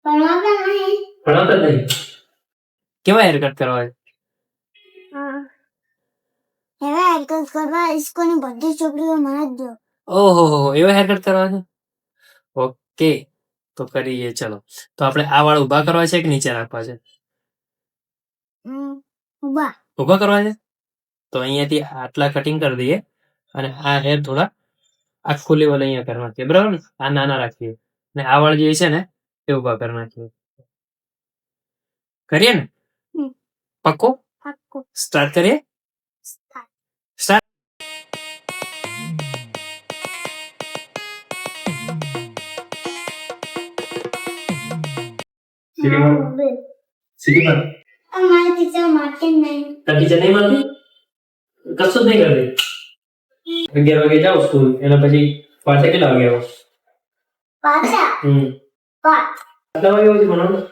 ભણાવતા જ નહીં. કેવા હેર કટ કરવા છે? એવા હેરકટ કરવા સ્કૂલની બધી છોકરીઓ મને જ દો. ઓહો એવા હેર કટ કરવા છે. ઓકે તો કરીએ ચલો. તો આપણે આ વાળ ઊભા કરવા છે કે નીચે રાખવા છે? ઊભા કરવા છે. તો અહીંયાથી આટલા કટિંગ કરી દઈએ અને આ હેર થોડા આખું લેવલ અહીંયા કરી નાખીએ, બરાબર ને? આ નાના રાખીએ અને આ વાળ જે છે ને એ ઊભા કરી નાખીએ. કરીએ ને? પાક્કું? સ્ટાર્ટ કરીએ. સ્ટાર્ટ. સીધી અમારી ટીચર મારતી નહીં. ટીચર નહીં મારતી? કશું જ નહીં કરતી. 11 વાગે જાઓ સ્કૂલ, એના પછી પાછા કેટલા વાગે આવો? પાછા 5. કેટલા વાગે સુધી ભણવાનું?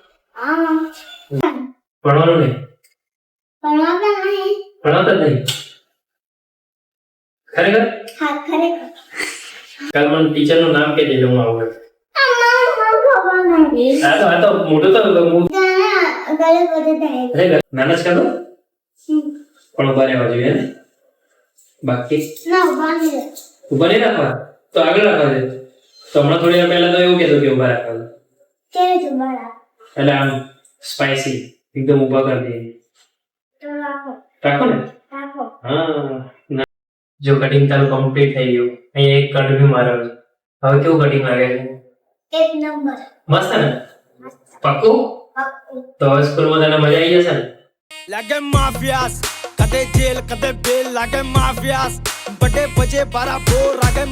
ભણવાનું નહીં. ભણાવતા જ નહીં. ખરેખર? હા ખરેખર. કાલ મને ટીચર નું નામ કહી દેજો, હું આવું. આ તો મોટો તો નાના જ કાઢો પણ ઉભા રહેવા જોઈએ ને. બાકી ઉભા નહીં રાખવા તો આગળ રાખવા દે. તો હમણાં થોડી વાર પહેલા તો એવું કહેતો કે ઉભા રાખવા. એટલે આમ સ્પાઈસી એકદમ ઉભા કરી દઈએ. રાખો ને. હા જો કટિંગ તારું કમ્પ્લીટ થઈ ગયું. અહીંયા એક કટ બી માર્યો છે. હવે કેવું કટિંગ લાગે છે? એક નંબર. મસ્ત ને? પાક્કું? તો હવે સ્કૂલમાં તને મજા આવી જશે ને? લાગે માફિયાસ કદે જેલ કદે બેલ લાગે માફિયાસ બડે બજે 12 4 લાગે